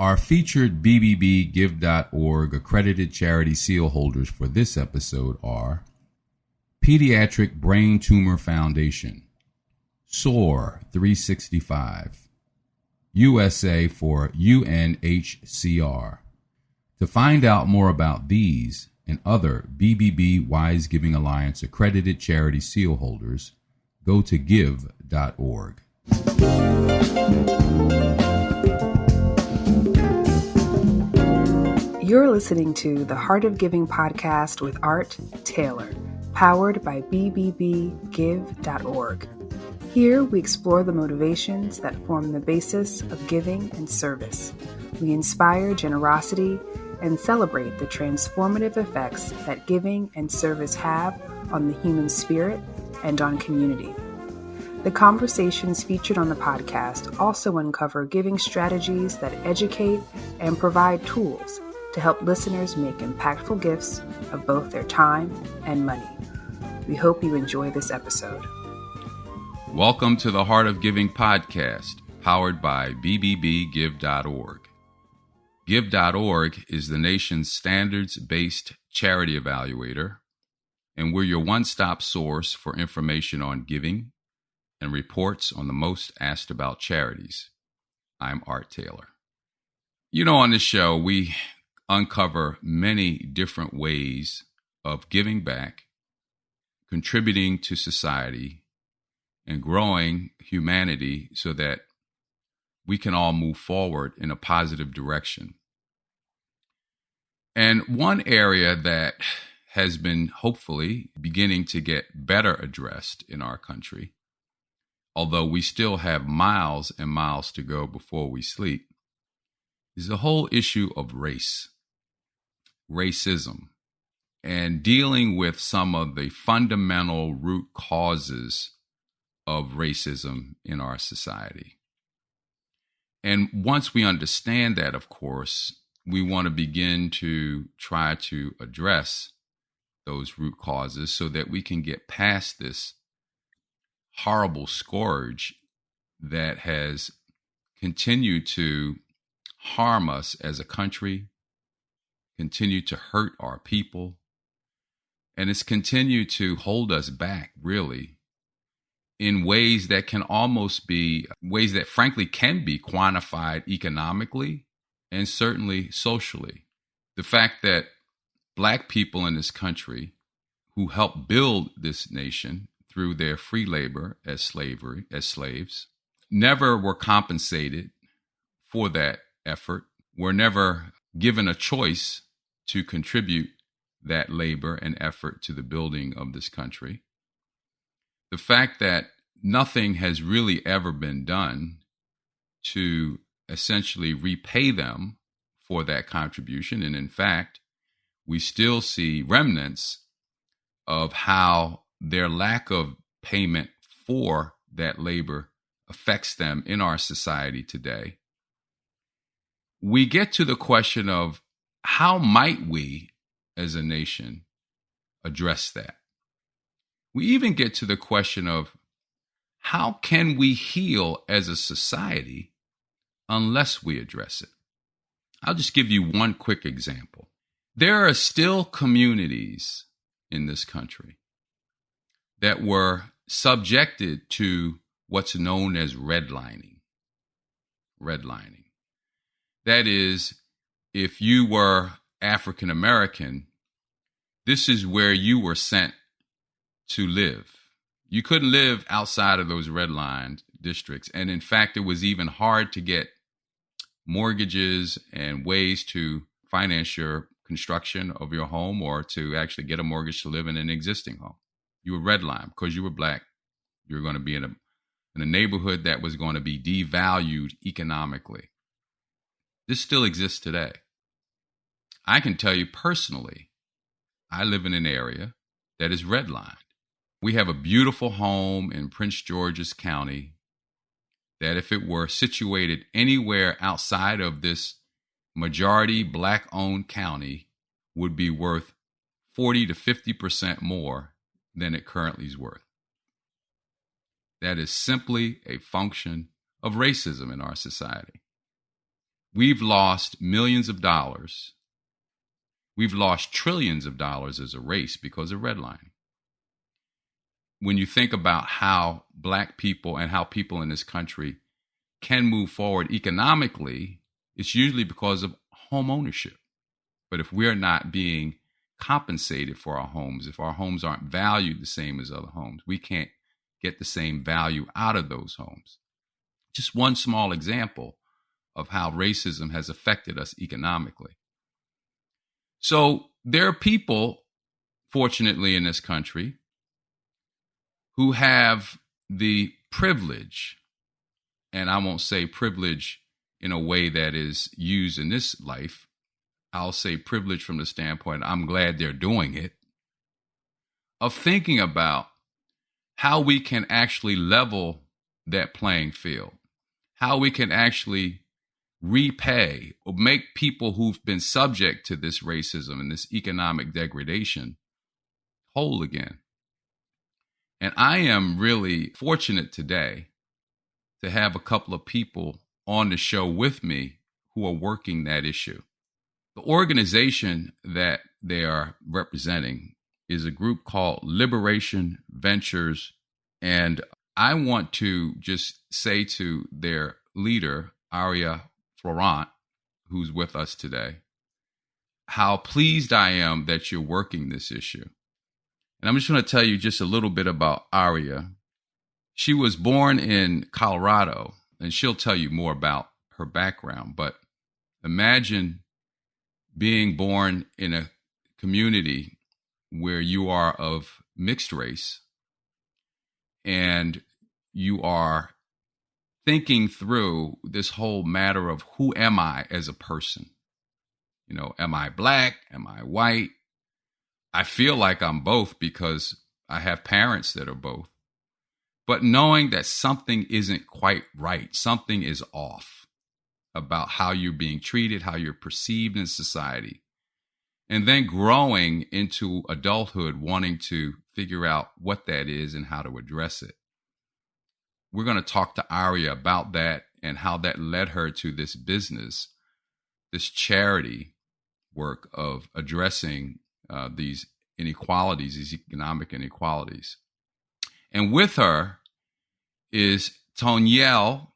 Our featured BBBGive.org accredited charity seal holders for this episode are Pediatric Brain Tumor Foundation, SOAR 365, USA for UNHCR. To find out more about these and other BBB Wise Giving Alliance accredited charity seal holders, go to give.org. You're listening to the Heart of Giving podcast with Art Taylor, powered by BBBGive.org. Here we explore the motivations that form the basis of giving and service. We inspire generosity and celebrate the transformative effects that giving and service have on the human spirit and on community. The conversations featured on the podcast also uncover giving strategies that educate and provide tools to help listeners make impactful gifts of both their time and money. We hope you enjoy this episode. Welcome to the Heart of Giving podcast, powered by BBBGive.org. Give.org is the nation's standards-based charity evaluator, and we're your one-stop source for information on giving and reports on the most asked about charities. I'm Art Taylor. You know, on this show, we uncover many different ways of giving back, contributing to society, and growing humanity so that we can all move forward in a positive direction. And one area that has been hopefully beginning to get better addressed in our country, although we still have miles and miles to go before we sleep, is the whole issue of racism, and dealing with some of the fundamental root causes of racism in our society. And once we understand that, of course, we want to begin to try to address those root causes so that we can get past this horrible scourge that has continued to harm us as a country, continue to hurt our people, and it's continued to hold us back, really, in ways that can almost be ways that frankly can be quantified economically and certainly socially. The fact that Black people in this country who helped build this nation through their free labor as slaves, never were compensated for that effort, were never given a choice to contribute that labor and effort to the building of this country. The fact that nothing has really ever been done to essentially repay them for that contribution. And in fact, we still see remnants of how their lack of payment for that labor affects them in our society today. We get to the question of how might we as a nation address that? We even get to the question of how can we heal as a society unless we address it? I'll just give you one quick example. There are still communities in this country that were subjected to what's known as redlining. Redlining. That is, if you were African American, this is where you were sent to live. You couldn't live outside of those redlined districts. And in fact, it was even hard to get mortgages and ways to finance your construction of your home or to actually get a mortgage to live in an existing home. You were redlined because you were Black. You were going to be in a neighborhood that was going to be devalued economically. This still exists today. I can tell you personally, I live in an area that is redlined. We have a beautiful home in Prince George's County that if it were situated anywhere outside of this majority Black-owned county would be worth 40 to 50% more than it currently is worth. That is simply a function of racism in our society. We've lost millions of dollars. We've lost trillions of dollars as a race because of redlining. When you think about how Black people and how people in this country can move forward economically, it's usually because of home ownership. But if we're not being compensated for our homes, if our homes aren't valued the same as other homes, we can't get the same value out of those homes. Just one small example of how racism has affected us economically. So there are people, fortunately, in this country who have the privilege, and I won't say privilege in a way that is used in this life. I'll say privilege from the standpoint, I'm glad they're doing it, of thinking about how we can actually level that playing field, how we can actually repay or make people who've been subject to this racism and this economic degradation whole again. And I am really fortunate today to have a couple of people on the show with me who are working that issue. The organization that they are representing is a group called Liberation Ventures. And I want to just say to their leader, Aria Florant, who's with us today, how pleased I am that you're working this issue. And I'm just going to tell you just a little bit about Aria. She was born in Colorado, and she'll tell you more about her background. But imagine being born in a community where you are of mixed race and you are thinking through this whole matter of who am I as a person? You know, am I Black? Am I white? I feel like I'm both because I have parents that are both. But knowing that something isn't quite right, something is off about how you're being treated, how you're perceived in society. And then growing into adulthood, wanting to figure out what that is and how to address it. We're going to talk to Aria about that and how that led her to this business, this charity work of addressing these inequalities, these economic inequalities. And with her is Tonyel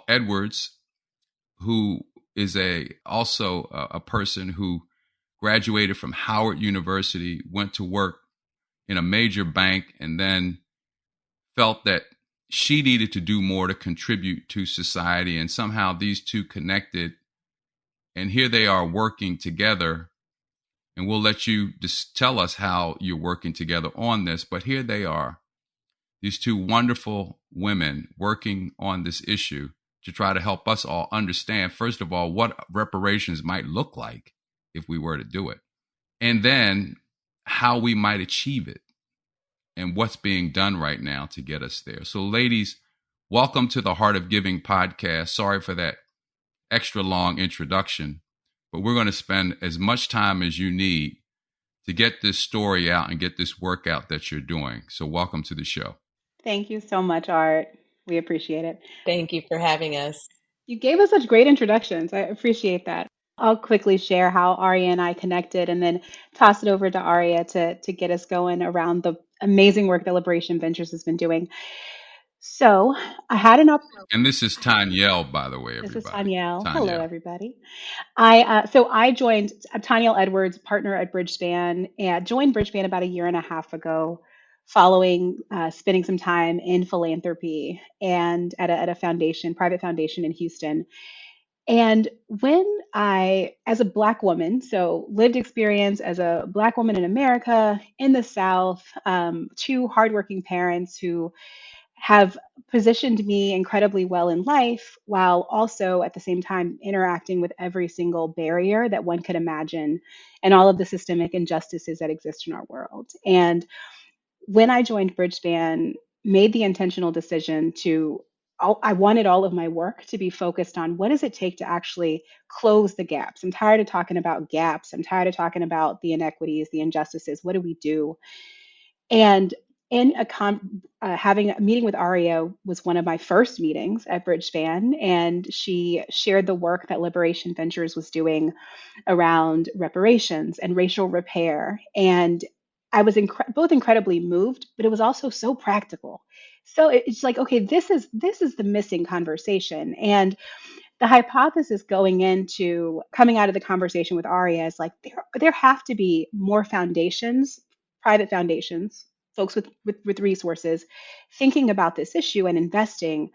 Edwards, who is also a person who graduated from Howard University, went to work in a major bank, and then felt that she needed to do more to contribute to society. And somehow these two connected. And here they are working together. And we'll let you just tell us how you're working together on this. But here they are, these two wonderful women working on this issue to try to help us all understand, first of all, what reparations might look like if we were to do it. And then how we might achieve it and what's being done right now to get us there. So ladies, welcome to the Heart of Giving podcast. Sorry for that extra long introduction, but we're going to spend as much time as you need to get this story out and get this work out that you're doing. So welcome to the show. Thank you so much, Art. We appreciate it. Thank you for having us. You gave us such great introductions. I appreciate that. I'll quickly share how Aria and I connected and then toss it over to Aria to get us going around the amazing work that Liberation Ventures has been doing. So I had an opportunity. And this is Tonyel, by the way, This everybody. is Tonyel. Tonyel. Hello, everybody. I joined Tonyel Edwards Partner at Bridgespan, and joined Bridgespan about a year and a half ago, following spending some time in philanthropy and at a foundation, private foundation in Houston. And when as a Black woman, so lived experience as a Black woman in America, in the South, two hardworking parents who have positioned me incredibly well in life, while also at the same time interacting with every single barrier that one could imagine and all of the systemic injustices that exist in our world. And when I joined Bridgespan, made the intentional decision I wanted all of my work to be focused on what does it take to actually close the gaps. I'm tired of talking about gaps. I'm tired of talking about the inequities, the injustices. What do we do? And in having a meeting with Aria was one of my first meetings at Bridgespan, and she shared the work that Liberation Ventures was doing around reparations and racial repair. And I was both incredibly moved, but it was also so practical. So it's like, okay, this is the missing conversation. And the hypothesis going into coming out of the conversation with Aria is like there have to be more foundations, private foundations, folks with resources thinking about this issue and investing.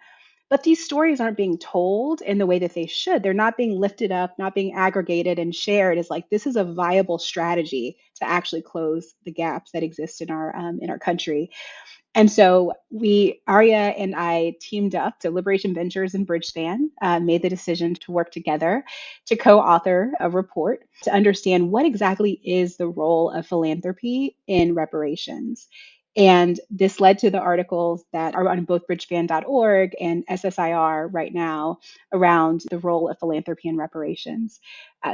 But these stories aren't being told in the way that they should. They're not being lifted up, not being aggregated and shared as like this is a viable strategy to actually close the gaps that exist in our country. And so Aria and I teamed up. So Liberation Ventures and Bridgespan made the decision to work together to co-author a report to understand what exactly is the role of philanthropy in reparations. And this led to the articles that are on both bridgespan.org and SSIR right now around the role of philanthropy in reparations.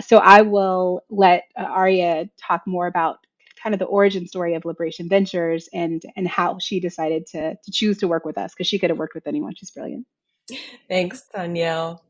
So I will let Aria talk more about kind of the origin story of Liberation Ventures and how she decided to choose to work with us because she could have worked with anyone. She's brilliant. Thanks, Tonyel.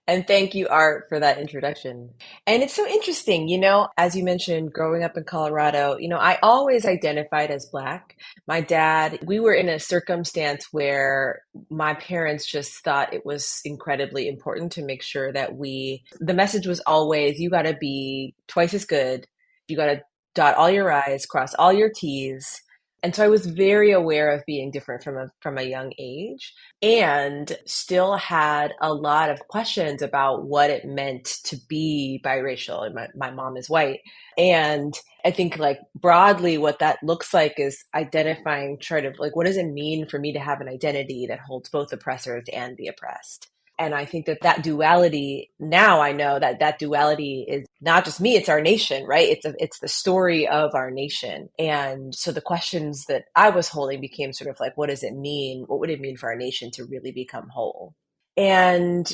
And thank you, Art, for that introduction. And it's so interesting, as you mentioned, growing up in Colorado, I always identified as Black. My dad, we were in a circumstance where my parents just thought it was incredibly important to make sure that the message was always, you got to be twice as good. You got to dot all your I's, cross all your T's. And so I was very aware of being different from a young age, and still had a lot of questions about what it meant to be biracial. And my mom is white. And I think like broadly what that looks like is identifying sort of like, what does it mean for me to have an identity that holds both oppressors and the oppressed? And I think that duality, now I know that duality is not just me, it's our nation, right? It's the story of our nation. And so the questions that I was holding became sort of like, what does it mean? What would it mean for our nation to really become whole? And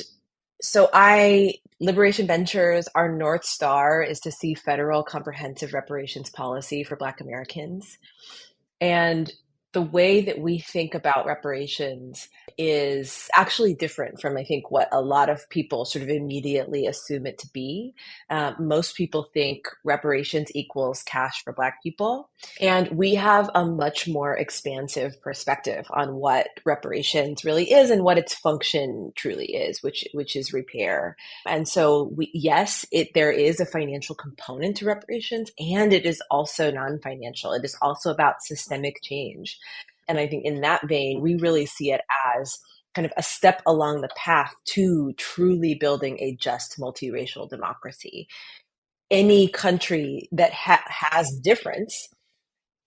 so Liberation Ventures, our North Star is to see federal comprehensive reparations policy for Black Americans. And the way that we think about reparations is actually different from, I think, what a lot of people sort of immediately assume it to be. Most people think reparations equals cash for Black people. And we have a much more expansive perspective on what reparations really is and what its function truly is, which is repair. And so there is a financial component to reparations, and it is also non-financial. It is also about systemic change. And I think in that vein, we really see it as kind of a step along the path to truly building a just multiracial democracy. Any country that has difference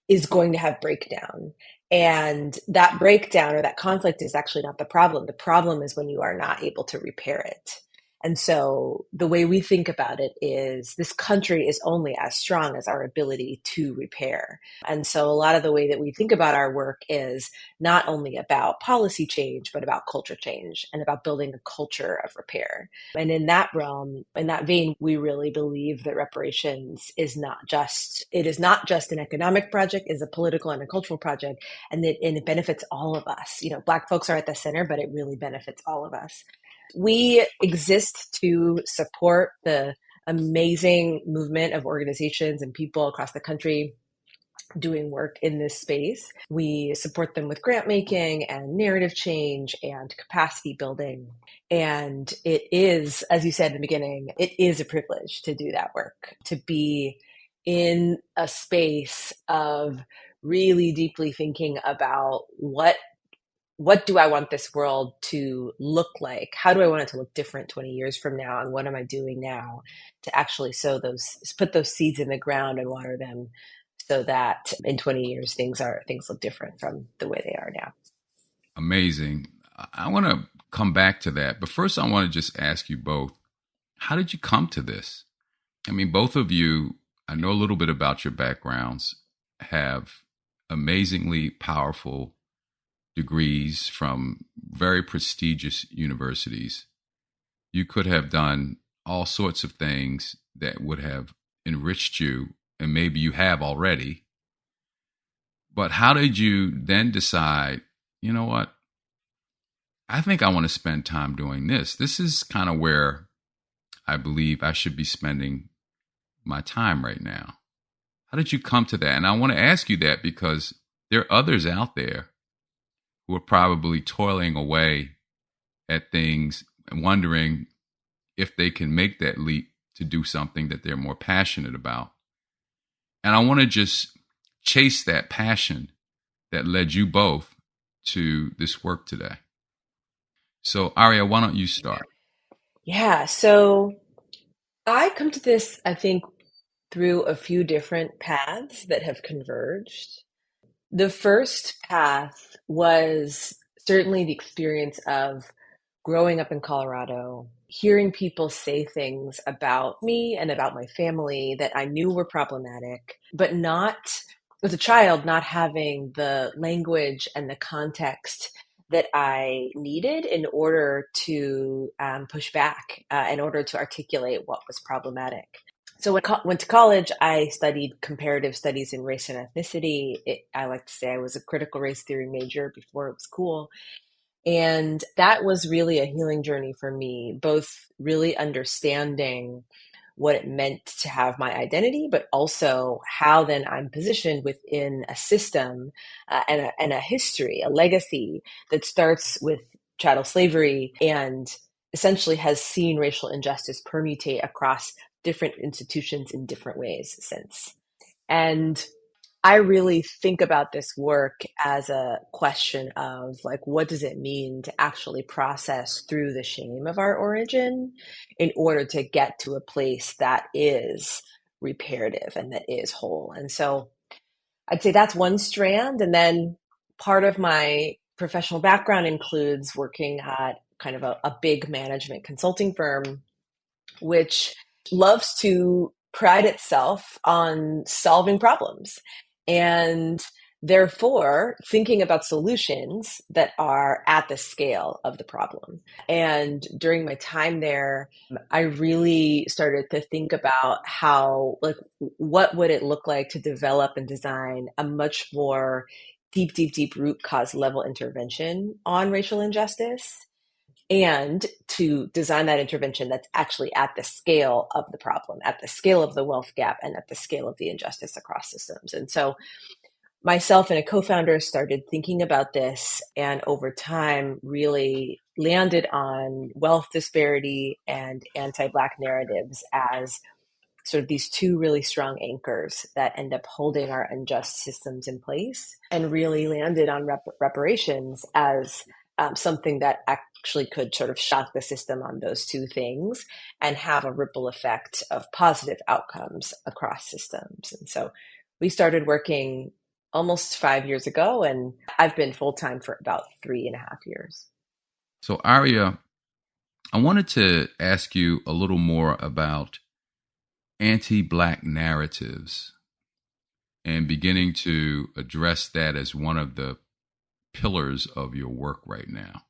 is going to have breakdown. And that breakdown or that conflict is actually not the problem. The problem is when you are not able to repair it. And so the way we think about it is this country is only as strong as our ability to repair. And so a lot of the way that we think about our work is not only about policy change, but about culture change and about building a culture of repair. And in that realm, in that vein, we really believe that reparations is not just an economic project, it's a political and a cultural project, and it benefits all of us. Black folks are at the center, but it really benefits all of us. We exist to support the amazing movement of organizations and people across the country doing work in this space. We support them with grant making and narrative change and capacity building. And it is, as you said in the beginning, it is a privilege to do that work, to be in a space of really deeply thinking about what do I want this world to look like? How do I want it to look different 20 years from now? And what am I doing now to actually put those seeds in the ground and water them so that in 20 years, things look different from the way they are now. Amazing. I want to come back to that. But first, I want to just ask you both, how did you come to this? I mean, both of you, I know a little bit about your backgrounds, have amazingly powerful degrees from very prestigious universities. You could have done all sorts of things that would have enriched you, and maybe you have already. But how did you then decide, you know what? I think I want to spend time doing this. This is kind of where I believe I should be spending my time right now. How did you come to that? And I want to ask you that because there are others out there who are probably toiling away at things and wondering if they can make that leap to do something that they're more passionate about. And I want to just chase that passion that led you both to this work today. So, Aria, why don't you start? Yeah. So I come to this, I think, through a few different paths that have converged. The first path was certainly the experience of growing up in Colorado, hearing people say things about me and about my family that I knew were problematic, but not, as a child, not having the language and the context that I needed in order to push back, in order to articulate what was problematic. So when I went to college, I studied comparative studies in race and ethnicity. I like to say I was a critical race theory major before it was cool. And that was really a healing journey for me, both really understanding what it meant to have my identity, but also how then I'm positioned within a system and a history, a legacy that starts with chattel slavery and essentially has seen racial injustice permutate across different institutions in different ways since. And I really think about this work as a question of like, what does it mean to actually process through the shame of our origin in order to get to a place that is reparative and that is whole? And so I'd say that's one strand. And then part of my professional background includes working at kind of a big management consulting firm, which loves to pride itself on solving problems and therefore thinking about solutions that are at the scale of the problem. And during my time there, I really started to think about how, like, what would it look like to develop and design a much more deep root cause level intervention on racial injustice, and to design that intervention that's actually at the scale of the problem, at the scale of the wealth gap, and at the scale of the injustice across systems. And so myself and a co-founder started thinking about this, and over time really landed on wealth disparity and anti-Black narratives as sort of these two really strong anchors that end up holding our unjust systems in place, and really landed on reparations as something that actually could sort of shock the system on those two things and have a ripple effect of positive outcomes across systems. And so we started working almost 5 years ago, and I've been full-time for about 3.5 years. So, Aria, I wanted to ask you a little more about anti-Black narratives and beginning to address that as one of the pillars of your work right now.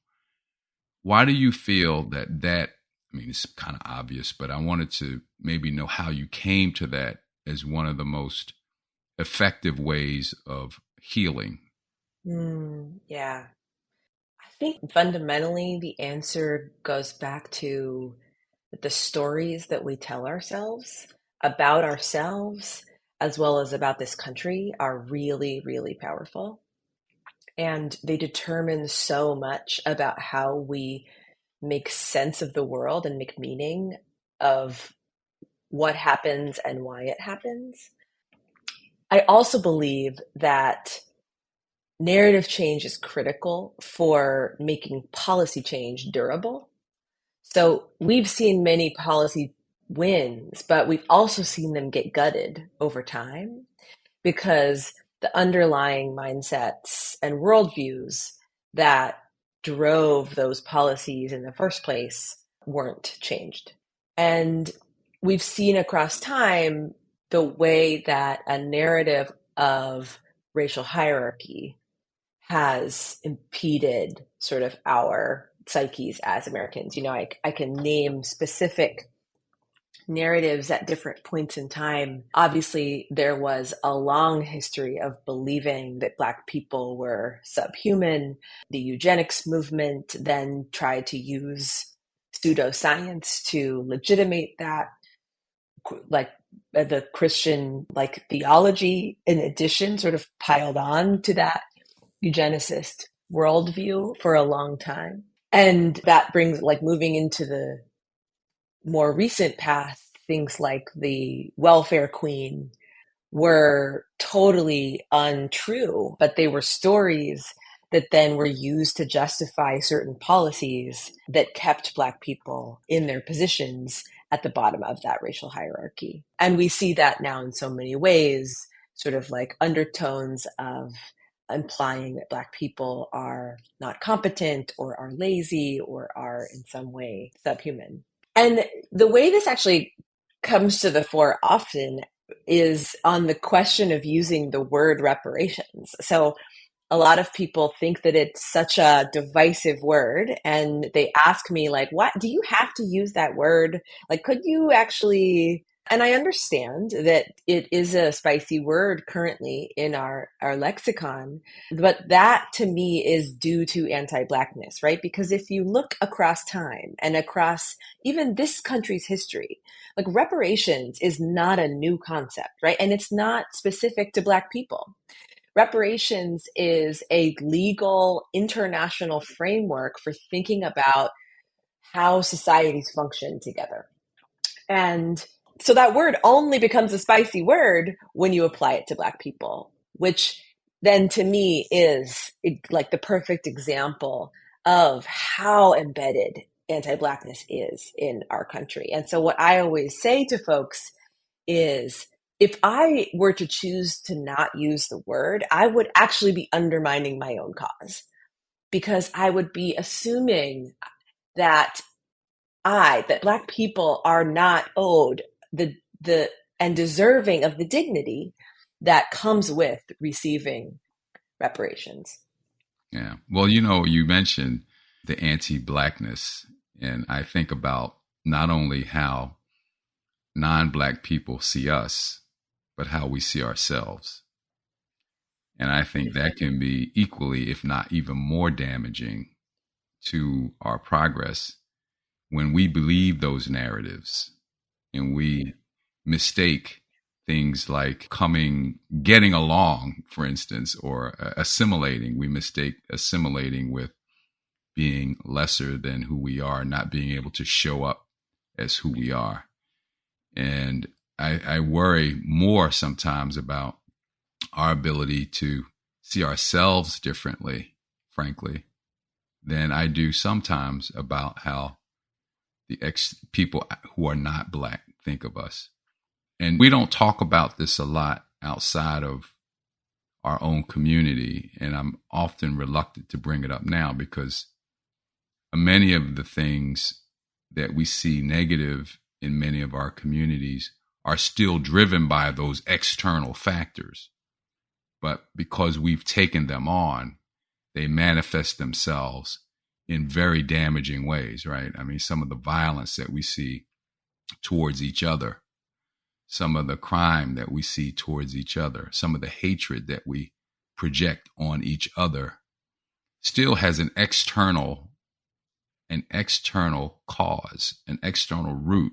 Why do you feel I mean, it's kind of obvious, but I wanted to maybe know how you came to that as one of the most effective ways of healing? Yeah. I think fundamentally the answer goes back to the stories that we tell ourselves about ourselves, as well as about this country, are really powerful. And they determine so much about how we make sense of the world and make meaning of what happens and why it happens. I also believe that narrative change is critical for making policy change durable. So we've seen many policy wins, but we've also seen them get gutted over time because the underlying mindsets and worldviews that drove those policies in the first place weren't changed. And we've seen across time the way that a narrative of racial hierarchy has impeded sort of our psyches as Americans. You know, I can name specific narratives at different points in time. Obviously, there was a long history of believing that Black people were subhuman. The eugenics movement then tried to use pseudoscience to legitimate that, like the Christian theology in addition sort of piled on to that eugenicist worldview for a long time. And that brings moving into the more recent past, things like the welfare queen were totally untrue, but they were stories that then were used to justify certain policies that kept Black people in their positions at the bottom of that racial hierarchy. And we see that now in so many ways, sort of like undertones of implying that Black people are not competent or are lazy or are in some way subhuman. And the way this actually comes to the fore often is on the question of using the word reparations. So a lot of people think that it's such a divisive word, and they ask me, like, what do you have to use that word? Like, could you actually? And I understand that it is a spicy word currently in our lexicon, but that to me is due to anti-Blackness, right? Because if you look across time and across even this country's history, like reparations is not a new concept, right? And it's not specific to Black people. Reparations is a legal international framework for thinking about how societies function together. And so that word only becomes a spicy word when you apply it to Black people, which then to me is like the perfect example of how embedded anti-Blackness is in our country. And so what I always say to folks is, if I were to choose to not use the word, I would actually be undermining my own cause, because I would be assuming that Black people are not owed the and deserving of the dignity that comes with receiving reparations. Yeah. Well, you mentioned the anti-Blackness, and I think about not only how non-Black people see us, but how we see ourselves. And I think that can be equally, if not even more damaging to our progress when we believe those narratives and we mistake things like getting along, for instance, or assimilating. We mistake assimilating with being lesser than who we are, not being able to show up as who we are. And I worry more sometimes about our ability to see ourselves differently, frankly, than I do sometimes about how the people who are not Black think of us. And we don't talk about this a lot outside of our own community. And I'm often reluctant to bring it up now because many of the things that we see negative in many of our communities are still driven by those external factors. But because we've taken them on, they manifest themselves in very damaging ways, right? I mean, some of the violence that we see towards each other, some of the crime that we see towards each other, some of the hatred that we project on each other still has an external cause, an external root,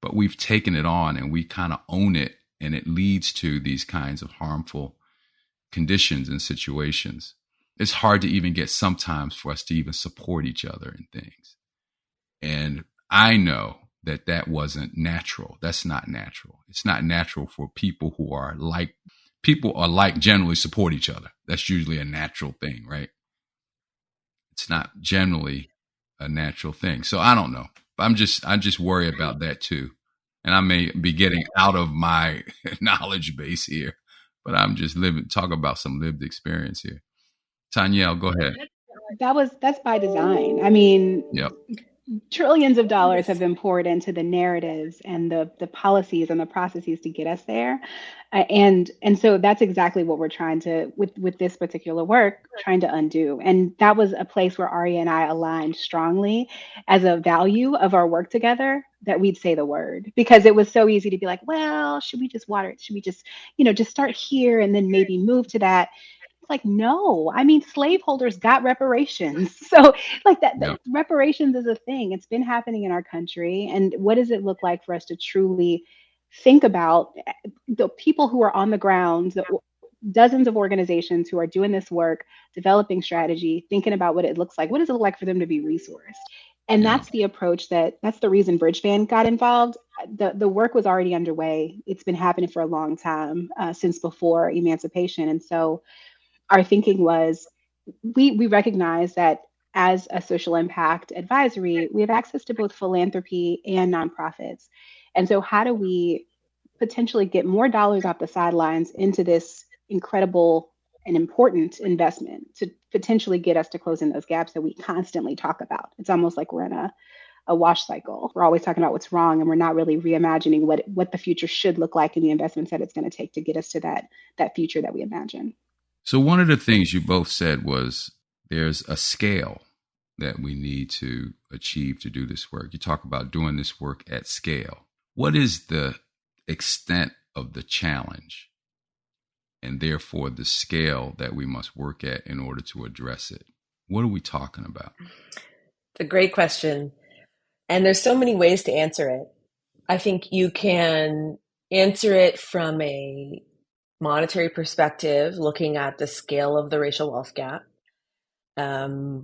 but we've taken it on and we kind of own it, and it leads to these kinds of harmful conditions and situations. It's hard to even get sometimes for us to even support each other in things. And I know that wasn't natural. That's not natural. It's not natural for people generally support each other. That's usually a natural thing, right? It's not generally a natural thing. So I don't know. I just worry about that too. And I may be getting out of my knowledge base here, but I'm just talk about some lived experience here. Tonyel, go ahead. That's by design. I mean, Yep. trillions of dollars have been poured into the narratives and the policies and the processes to get us there. And so that's exactly what we're trying to, with this particular work, trying to undo. And that was a place where Aria and I aligned strongly as a value of our work together, that we'd say the word, because it was so easy to be like, well, should we just water it? Should we just, just start here and then maybe move to that? It's like, no, I mean, slaveholders got reparations. So, like that Yeah. reparations is a thing. It's been happening in our country. And what does it look like for us to truly think about the people who are on the ground, the dozens of organizations who are doing this work, developing strategy, thinking about what it looks like? What does it look like for them to be resourced? And Yeah. that's the approach that's the reason Bridgespan got involved. The work was already underway. It's been happening for a long time, since before emancipation. And so our thinking was, we recognize that as a social impact advisory, we have access to both philanthropy and nonprofits. And so, how do we potentially get more dollars off the sidelines into this incredible and important investment to potentially get us to closing those gaps that we constantly talk about? It's almost like we're in a wash cycle. We're always talking about what's wrong, and we're not really reimagining what the future should look like and the investments that it's going to take to get us to that future that we imagine. So one of the things you both said was there's a scale that we need to achieve to do this work. You talk about doing this work at scale. What is the extent of the challenge and therefore the scale that we must work at in order to address it? What are we talking about? It's a great question. And there's so many ways to answer it. I think you can answer it from a monetary perspective, looking at the scale of the racial wealth gap,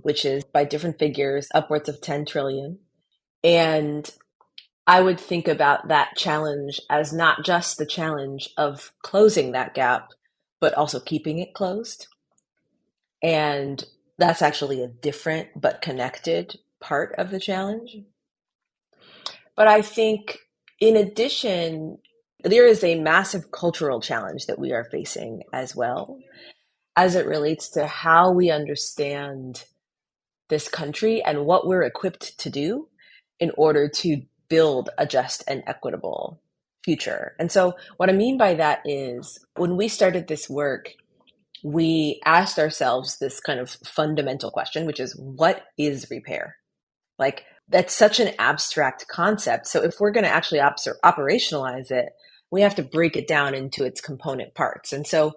which is by different figures, upwards of 10 trillion. And I would think about that challenge as not just the challenge of closing that gap, but also keeping it closed. And that's actually a different but connected part of the challenge. But I think in addition, there is a massive cultural challenge that we are facing as well, as it relates to how we understand this country and what we're equipped to do in order to build a just and equitable future. And so what I mean by that is when we started this work, we asked ourselves this kind of fundamental question, which is, what is repair? Like, that's such an abstract concept. So if we're going to actually operationalize it, we have to break it down into its component parts. And so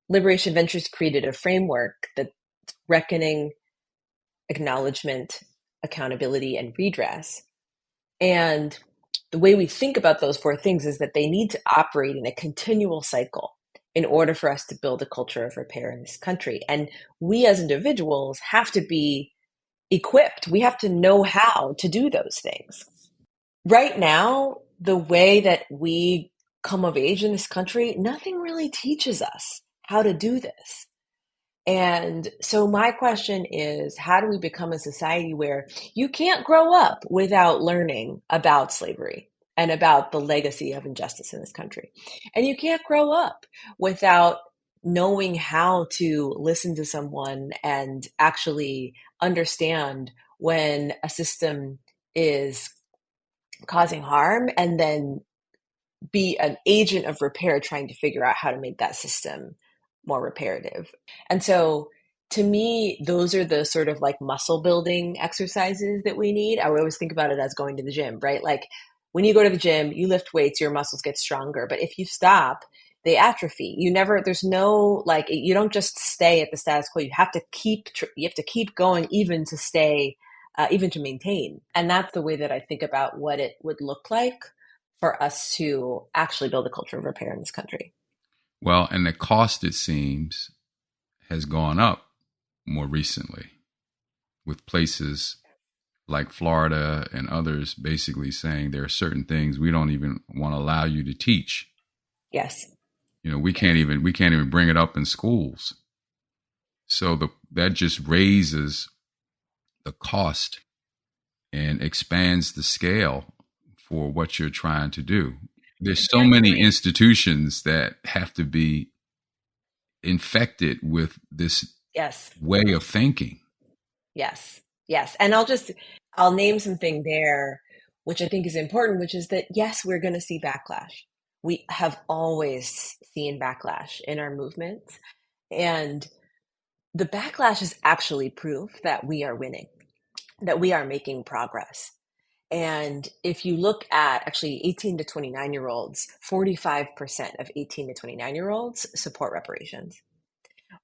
Liberation Ventures created a framework that's reckoning, acknowledgement, accountability, and redress. And the way we think about those four things is that they need to operate in a continual cycle in order for us to build a culture of repair in this country. And we as individuals have to be equipped. We have to know how to do those things. Right now, the way that we come of age in this country, nothing really teaches us how to do this. And so my question is, how do we become a society where you can't grow up without learning about slavery and about the legacy of injustice in this country? And you can't grow up without knowing how to listen to someone and actually understand when a system is causing harm, and then be an agent of repair trying to figure out how to make that system more reparative. And so to me, those are the sort of like muscle building exercises that we need. I always think about it as going to the gym, right? Like when you go to the gym, you lift weights, your muscles get stronger. But if you stop, they atrophy. There's no, like, you don't just stay at the status quo. You have to keep going, even to stay, even to maintain. And that's the way that I think about what it would look like for us to actually build a culture of repair in this country. Well, and the cost, it seems, has gone up more recently, with places like Florida and others basically saying there are certain things we don't even want to allow you to teach. Yes. We can't even bring it up in schools. So that just raises the cost and expands the scale for what you're trying to do. There's so many institutions that have to be infected with this Yes. way of thinking. Yes. Yes. And I'll name something there, which I think is important, which is that, yes, we're going to see backlash. We have always seen backlash in our movements. And the backlash is actually proof that we are winning, that we are making progress. And if you look at actually 18 to 29-year-olds, 45% of 18 to 29-year-olds support reparations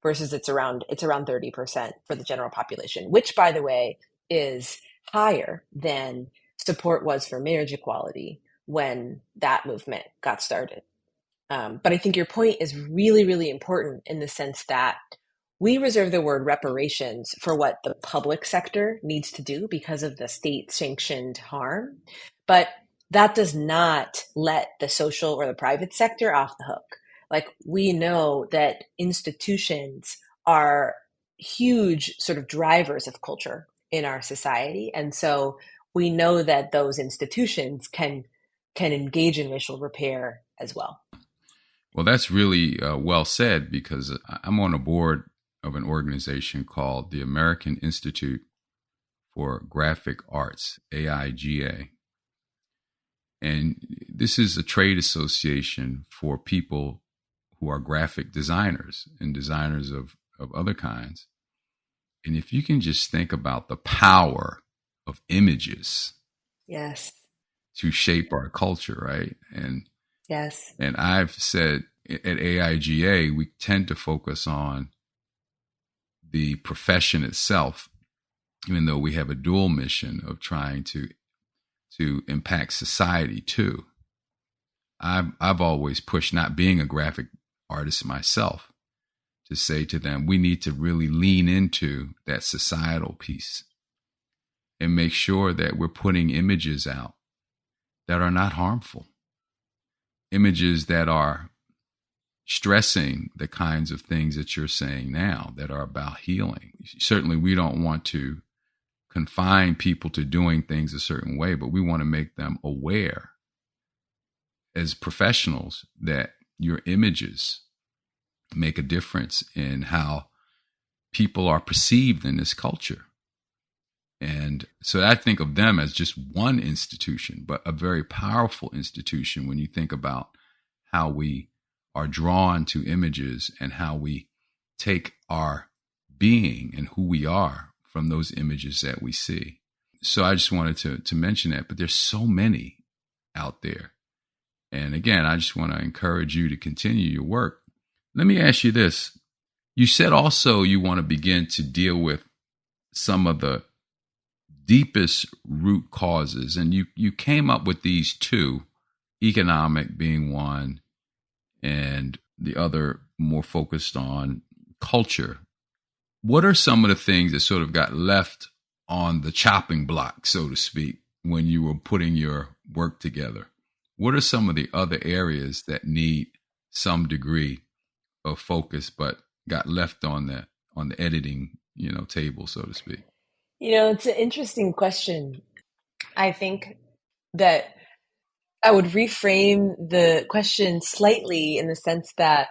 versus it's around 30% for the general population, which, by the way, is higher than support was for marriage equality when that movement got started. But I think your point is really, really important in the sense that we reserve the word reparations for what the public sector needs to do because of the state sanctioned harm. But that does not let the social or the private sector off the hook. Like, we know that institutions are huge sort of drivers of culture in our society. And so we know that those institutions can engage in racial repair as well. Well, that's really well said, because I'm on a board of an organization called the American Institute for Graphic Arts, AIGA. And this is a trade association for people who are graphic designers and designers of other kinds. And if you can just think about the power of images, Yes. to shape our culture, right? Yes. And I've said at AIGA, we tend to focus on the profession itself, even though we have a dual mission of trying to impact society too. I've always pushed, not being a graphic artist myself, to say to them, we need to really lean into that societal piece and make sure that we're putting images out that are not harmful, images that are stressing the kinds of things that you're saying now that are about healing. Certainly, we don't want to confine people to doing things a certain way, but we want to make them aware as professionals that your images make a difference in how people are perceived in this culture. And so I think of them as just one institution, but a very powerful institution when you think about how we are drawn to images and how we take our being and who we are from those images that we see. So I just wanted to mention that, but there's so many out there. And again, I just want to encourage you to continue your work. Let me ask you this. You said also you want to begin to deal with some of the deepest root causes, and you came up with these two, economic being one, and the other more focused on culture. What are some of the things that sort of got left on the chopping block, so to speak, when you were putting your work together? What are some of the other areas that need some degree of focus but got left on the editing, table, so to speak? It's an interesting question. I think that I would reframe the question slightly in the sense that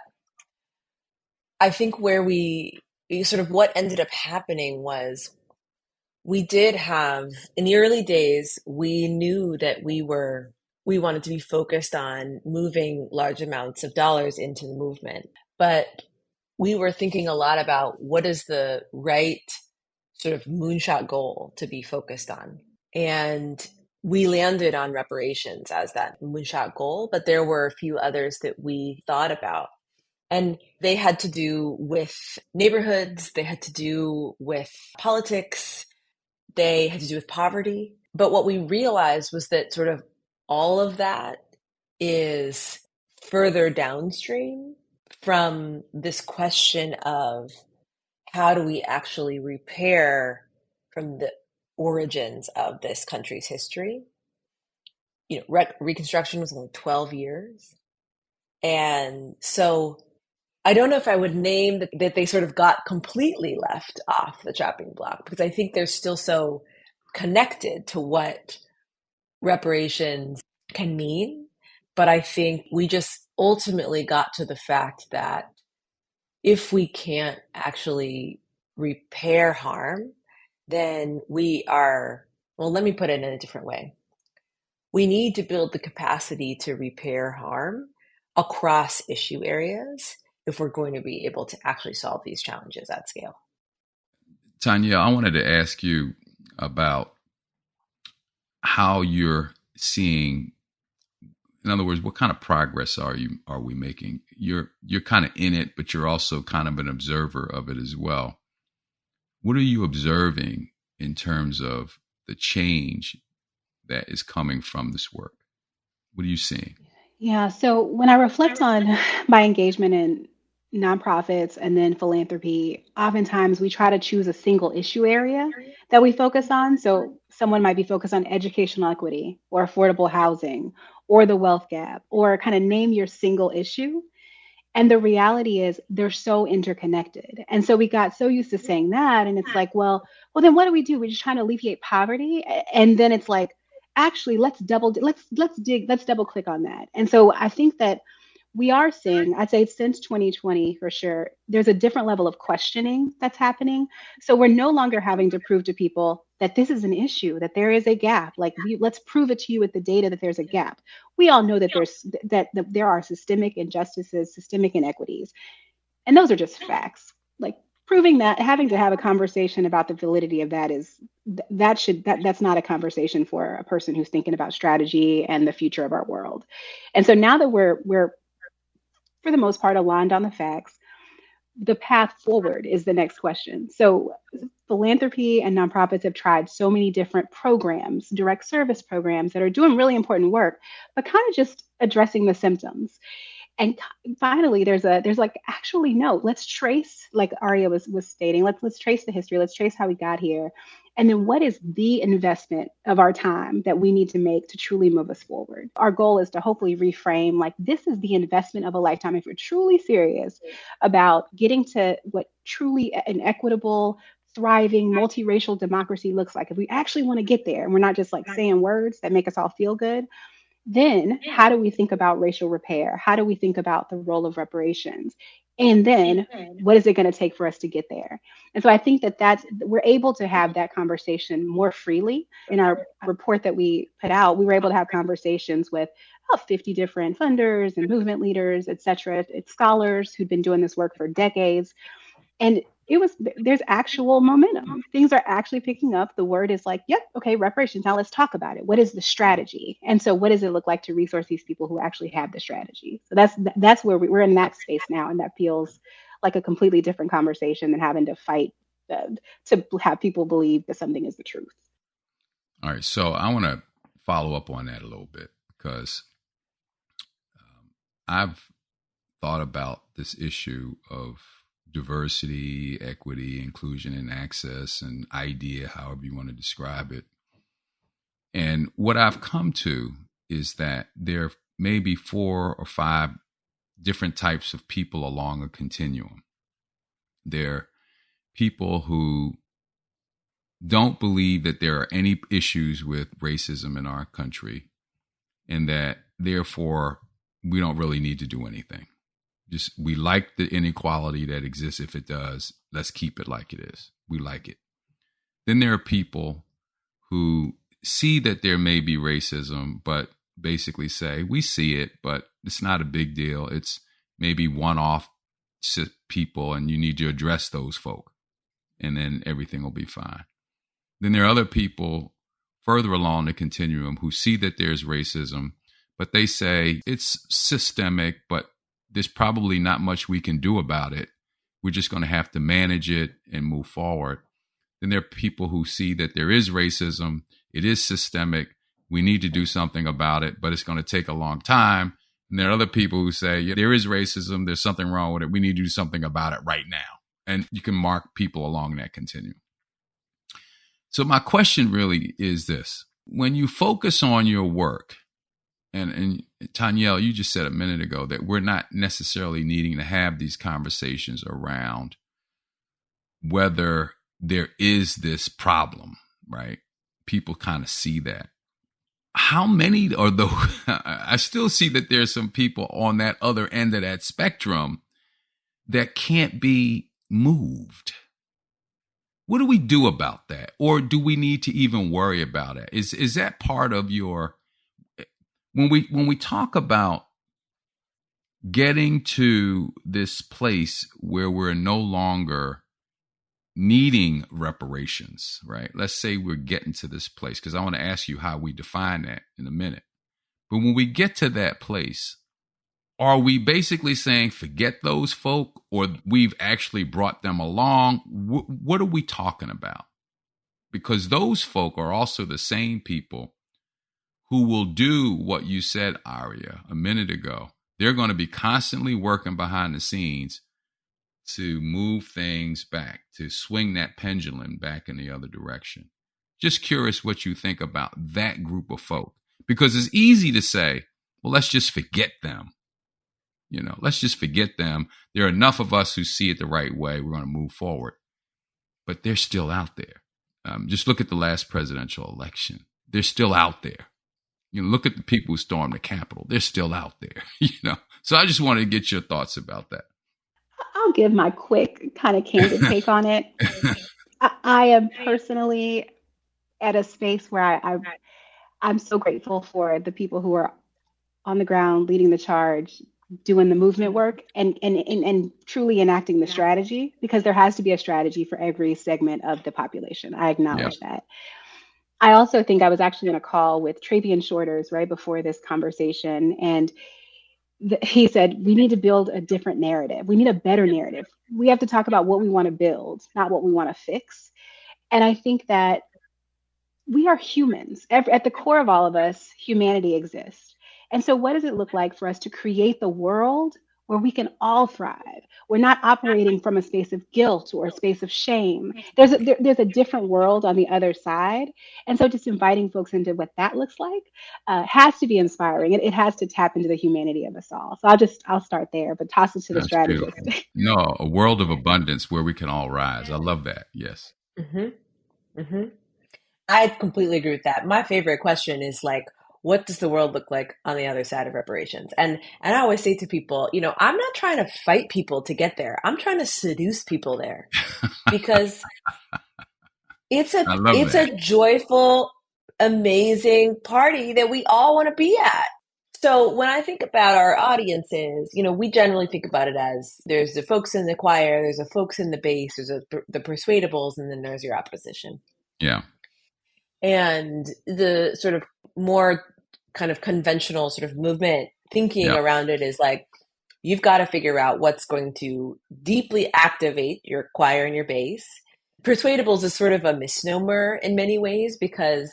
I think where what ended up happening was we did have, in the early days, we knew that we wanted to be focused on moving large amounts of dollars into the movement. But we were thinking a lot about what is the right sort of moonshot goal to be focused on. And we landed on reparations as that moonshot goal, but there were a few others that we thought about. And they had to do with neighborhoods, they had to do with politics, they had to do with poverty. But what we realized was that sort of all of that is further downstream from this question of how do we actually repair from the origins of this country's history. Reconstruction was only 12 years. And so I don't know if I would name that they sort of got completely left off the chopping block, because I think they're still so connected to what reparations can mean. But I think we just ultimately got to the fact that if we can't actually repair harm, then let me put it in a different way. We need to build the capacity to repair harm across issue areas if we're going to be able to actually solve these challenges at scale. Tonyel, I wanted to ask you about how you're seeing, in other words, what kind of progress are we making? You're kind of in it, but you're also kind of an observer of it as well. What are you observing in terms of the change that is coming from this work? What are you seeing? Yeah, so when I reflect on my engagement in nonprofits and then philanthropy, oftentimes we try to choose a single issue area that we focus on. So someone might be focused on educational equity or affordable housing or the wealth gap, or kind of name your single issue. And the reality is they're so interconnected. And so we got so used to saying that. And it's like, well, then what do we do? We're just trying to alleviate poverty. And then it's like, actually, let's double click on that. And so I think that we are seeing, I'd say since 2020 for sure, there's a different level of questioning that's happening. So we're no longer having to prove to people that this is an issue, that there is a gap. Like let's prove it to you with the data that there's a gap. We all know that that there are systemic injustices, systemic inequities, and those are just facts. Like proving that, having to have a conversation about the validity of that that's not a conversation for a person who's thinking about strategy and the future of our world. And so now that we're for the most part aligned on the facts, the path forward is the next question. So philanthropy and nonprofits have tried so many different programs, direct service programs that are doing really important work, but kind of just addressing the symptoms. And finally, there's like, actually, no, let's trace, like Aria was stating, let's trace the history, let's trace how we got here. And then what is the investment of our time that we need to make to truly move us forward? Our goal is to hopefully reframe like this is the investment of a lifetime if we're truly serious about getting to what truly an equitable, thriving, multiracial democracy looks like. If we actually want to get there and we're not just like saying words that make us all feel good, then how do we think about racial repair? How do we think about the role of reparations? And then what is it going to take for us to get there? And so I think that we're able to have that conversation more freely. In our report that we put out, we were able to have conversations with about 50 different funders and movement leaders, et cetera, scholars who'd been doing this work for decades. And there's actual momentum. Things are actually picking up. The word is like, yep, okay, reparations. Now let's talk about it. What is the strategy? And so what does it look like to resource these people who actually have the strategy? So that's where we're in that space now. And that feels like a completely different conversation than having to fight to have people believe that something is the truth. All right. So I want to follow up on that a little bit because I've thought about this issue of diversity, equity, inclusion, and access, and idea, however you want to describe it. And what I've come to is that there may be 4 or 5 different types of people along a continuum. There are people who don't believe that there are any issues with racism in our country, and that therefore we don't really need to do anything. Just we like the inequality that exists. If it does, let's keep it like it is. We like it. Then there are people who see that there may be racism, but basically say, we see it, but it's not a big deal. It's maybe one-off people, and you need to address those folk, and then everything will be fine. Then there are other people further along the continuum who see that there's racism, but they say it's systemic, but there's probably not much we can do about it. We're just going to have to manage it and move forward. Then there are people who see that there is racism. It is systemic. We need to do something about it, but it's going to take a long time. And there are other people who say, yeah, there is racism. There's something wrong with it. We need to do something about it right now. And you can mark people along that continuum. So my question really is this. When you focus on your work, and Tonyel, you just said a minute ago that we're not necessarily needing to have these conversations around whether there is this problem, right? People kind of see that. How many are those? I still see that there's some people on that other end of that spectrum that can't be moved. What do we do about that? Or do we need to even worry about it? Is that part of your, when we talk about getting to this place where we're no longer needing reparations, right? Let's say we're getting to this place, because I want to ask you how we define that in a minute. But when we get to that place, are we basically saying forget those folk, or we've actually brought them along? What are we talking about? Because those folk are also the same people who will do what you said, Aria, a minute ago. They're going to be constantly working behind the scenes to move things back, to swing that pendulum back in the other direction. Just curious what you think about that group of folk. Because it's easy to say, well, let's just forget them. Let's just forget them. There are enough of us who see it the right way. We're going to move forward. But they're still out there. Just look at the last presidential election. They're still out there. Look at the people who stormed the Capitol. They're still out there. So I just wanted to get your thoughts about that. I'll give my quick kind of candid take on it. I am personally at a space where I'm so grateful for the people who are on the ground leading the charge, doing the movement work, and truly enacting the strategy, because there has to be a strategy for every segment of the population. I acknowledge that. I also think I was actually on a call with Travian Shorters right before this conversation, and he said, we need to build a different narrative. We need a better narrative. We have to talk about what we want to build, not what we want to fix. And I think that we are humans. At the core of all of us, humanity exists. And so what does it look like for us to create the world where we can all thrive? We're not operating from a space of guilt or a space of shame. There's a different world on the other side. And so just inviting folks into what that looks like has to be inspiring. It has to tap into the humanity of us all. So I'll start there, but toss it to the strategist. No, a world of abundance where we can all rise. I love that. Yes. Mm-hmm. Mm-hmm. I completely agree with that. My favorite question is what does the world look like on the other side of reparations? And I always say to people, I'm not trying to fight people to get there. I'm trying to seduce people there, because it's a joyful, amazing party that we all want to be at. So when I think about our audiences, we generally think about it as there's the folks in the choir, there's the folks in the bass, there's the persuadables, and then there's your opposition. Yeah. And the sort of more kind of conventional sort of movement thinking around it is you've got to figure out what's going to deeply activate your choir and your bass. Persuadables is sort of a misnomer in many ways, because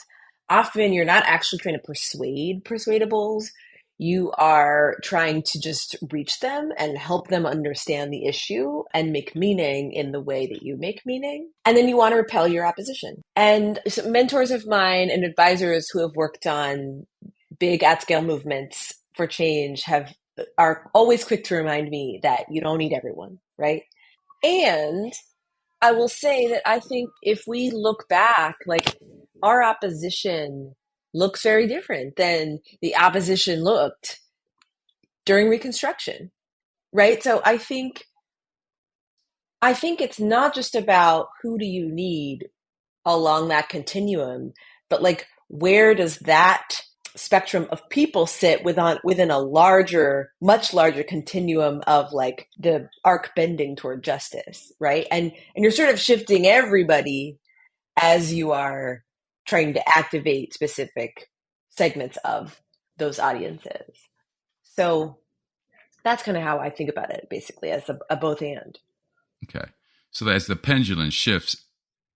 often you're not actually trying to persuade persuadables. You are trying to just reach them and help them understand the issue and make meaning in the way that you make meaning. And then you want to repel your opposition. And so mentors of mine and advisors who have worked on big at-scale movements for change are always quick to remind me that you don't need everyone, right? And I will say that I think if we look back, our opposition looks very different than the opposition looked during Reconstruction, right? So I think it's not just about who do you need along that continuum, but where does that spectrum of people sit within a much larger continuum of the arc bending toward justice, right? And you're sort of shifting everybody as you are trying to activate specific segments of those audiences. So that's kind of how I think about it, basically, as a both and. Okay. So as the pendulum shifts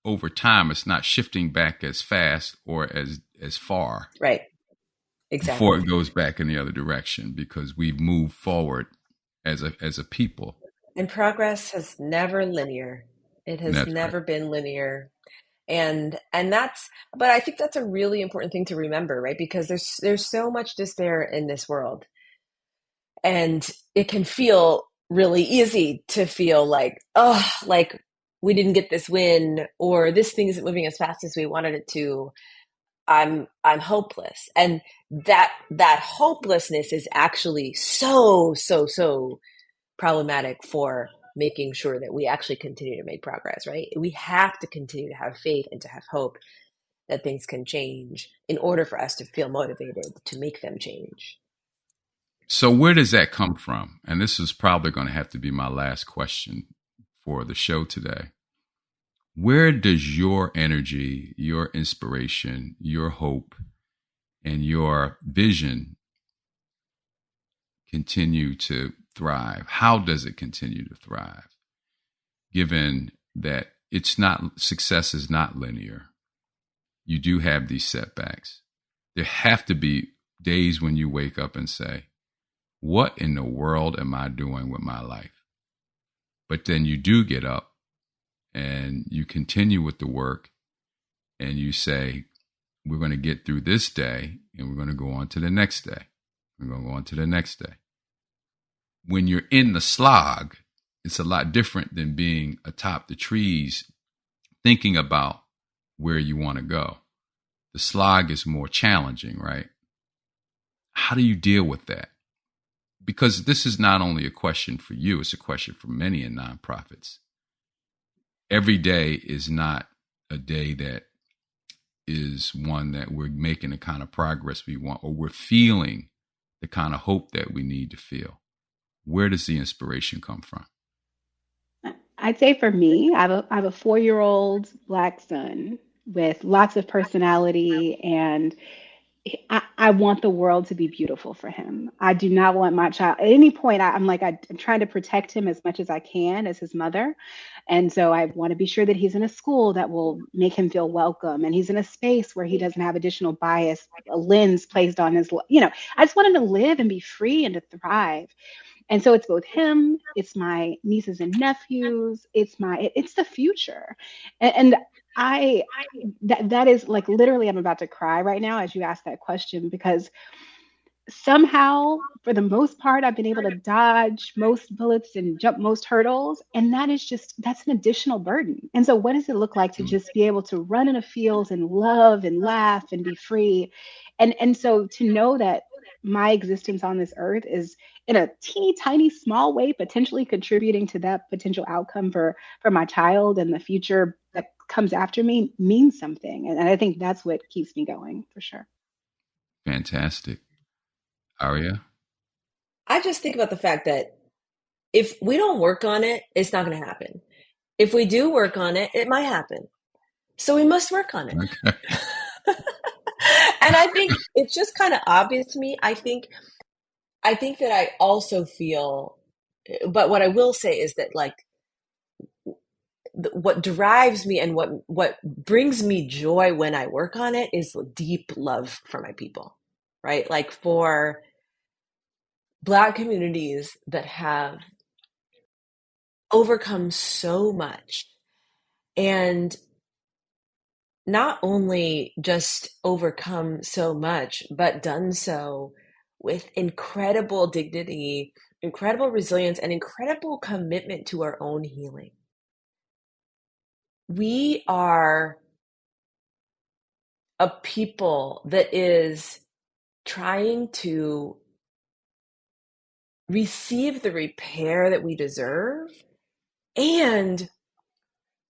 over time, it's not shifting back as fast or as far. Right. Exactly. Before it goes back in the other direction, because we've moved forward as a people. And progress has never linear. It has never been linear. And but I think that's a really important thing to remember, right? Because there's so much despair in this world. And it can feel really easy to feel we didn't get this win, or this thing isn't moving as fast as we wanted it to. I'm hopeless. And that hopelessness is actually so problematic for making sure that we actually continue to make progress, right? We have to continue to have faith and to have hope that things can change in order for us to feel motivated to make them change. So where does that come from? And this is probably going to have to be my last question for the show today. Where does your energy, your inspiration, your hope, and your vision continue to thrive? How does it continue to thrive? Given that success is not linear. You do have these setbacks. There have to be days when you wake up and say, what in the world am I doing with my life? But then you do get up and you continue with the work and you say, we're going to get through this day and we're going to go on to the next day. We're going to go on to the next day. When you're in the slog, it's a lot different than being atop the trees thinking about where you want to go. The slog is more challenging, right? How do you deal with that? Because this is not only a question for you, it's a question for many in nonprofits. Every day is not a day that is one that we're making the kind of progress we want, or we're feeling the kind of hope that we need to feel. Where does the inspiration come from? I'd say for me, I have a 4-year-old Black son with lots of personality, and I want the world to be beautiful for him. I do not want my child at any point. I'm trying to protect him as much as I can as his mother. And so I want to be sure that he's in a school that will make him feel welcome, and he's in a space where he doesn't have additional bias, a lens placed on I just want him to live and be free and to thrive. And so it's both him, it's my nieces and nephews, it's the future. And I that is like, literally, I'm about to cry right now as you ask that question, because somehow, for the most part, I've been able to dodge most bullets and jump most hurdles. And that's an additional burden. And so what does it look like to just be able to run in a field and love and laugh and be free? And so to know that my existence on this earth is, in a teeny tiny small way, potentially contributing to that potential outcome for my child and the future that comes after me, means something. And I think that's what keeps me going, for sure. Fantastic. Aria? I just think about the fact that if we don't work on it, it's not going to happen. If we do work on it, it might happen. So we must work on it. Okay. And I think it's just kind of obvious to me. I think that I also feel, but what I will say is that, like, what drives me and what brings me joy when I work on it is deep love for my people, right? Like, for Black communities that have overcome so much, and not only just overcome so much, but done so with incredible dignity, incredible resilience, and incredible commitment to our own healing. We are a people that is trying to receive the repair that we deserve, and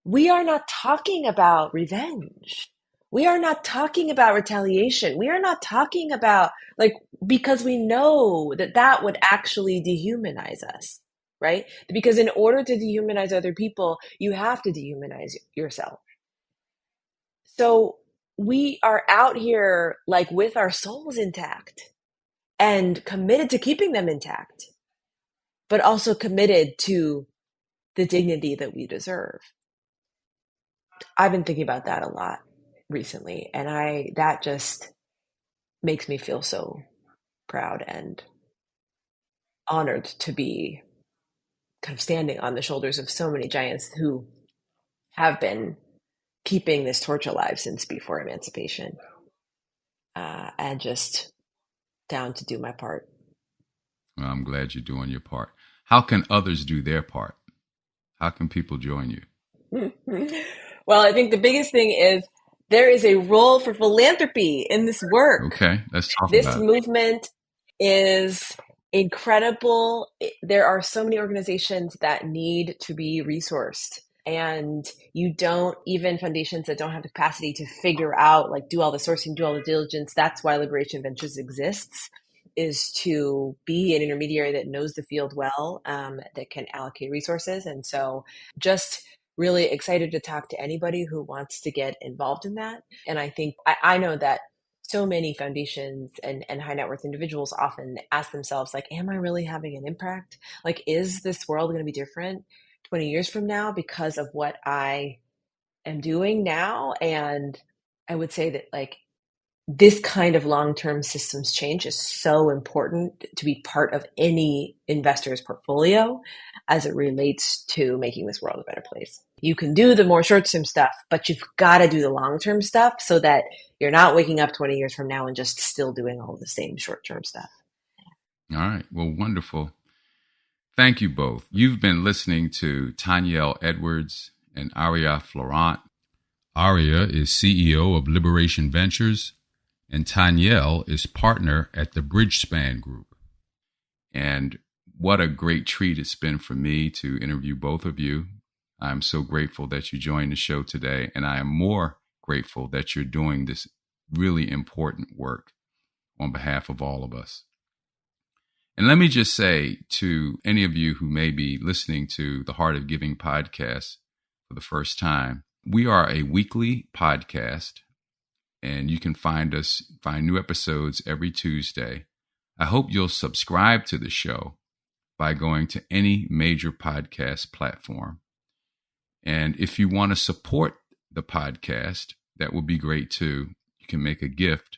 we are not talking about revenge. We are not talking about retaliation. We are not talking about, like, because we know that would actually dehumanize us, right? Because in order to dehumanize other people, you have to dehumanize yourself. So we are out here, like, with our souls intact and committed to keeping them intact, but also committed to the dignity that we deserve. I've been thinking about that a lot recently, and that just makes me feel so proud and honored to be kind of standing on the shoulders of so many giants who have been keeping this torch alive since before emancipation, and just down to do my part. Well, I'm glad you're doing your part. How can others do their part? How can people join you? Well, I think the biggest thing is there is a role for philanthropy in this work. Okay, let's talk This about it. movement is incredible. There are so many organizations that need to be resourced, and even foundations that don't have the capacity to figure out, like, do all the sourcing, do all the diligence. That's why Liberation Ventures exists, is to be an intermediary that knows the field well, that can allocate resources. And so just really excited to talk to anybody who wants to get involved in that. And I think I know that so many foundations and high net worth individuals often ask themselves, like, am I really having an impact? Like, is this world going to be different 20 years from now because of what I am doing now? And I would say that, like, this kind of long-term systems change is so important to be part of any investor's portfolio as it relates to making this world a better place. You can do the more short-term stuff, but you've got to do the long-term stuff so that you're not waking up 20 years from now and just still doing all the same short-term stuff. All right. Well, wonderful. Thank you both. You've been listening to Tonyel Edwards and Aria Florant. Aria is CEO of Liberation Ventures, and Tonyel is partner at the Bridgespan Group. And what a great treat it's been for me to interview both of you. I'm so grateful that you joined the show today, and I am more grateful that you're doing this really important work on behalf of all of us. And let me just say to any of you who may be listening to the Heart of Giving podcast for the first time, we are a weekly podcast, and you can find new episodes every Tuesday. I hope you'll subscribe to the show by going to any major podcast platform. And if you want to support the podcast, that would be great too. You can make a gift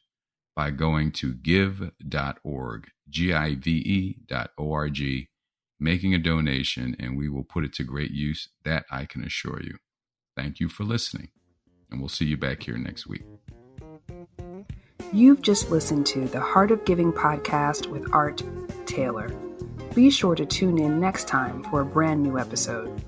by going to give.org, give.org, making a donation, and we will put it to great use. That I can assure you. Thank you for listening, and we'll see you back here next week. You've just listened to the Heart of Giving podcast with Art Taylor. Be sure to tune in next time for a brand new episode.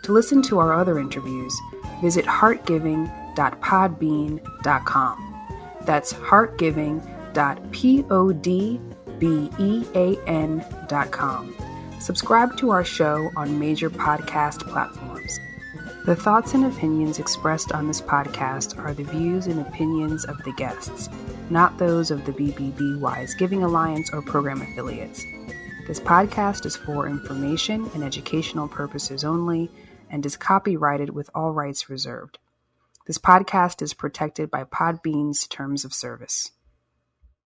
To listen to our other interviews, visit heartgiving.podbean.com. That's heartgiving.podbean.com. Subscribe to our show on major podcast platforms. The thoughts and opinions expressed on this podcast are the views and opinions of the guests, not those of the BBBY's Giving Alliance or program affiliates. This podcast is for information and educational purposes only and is copyrighted with all rights reserved. This podcast is protected by Podbean's terms of service.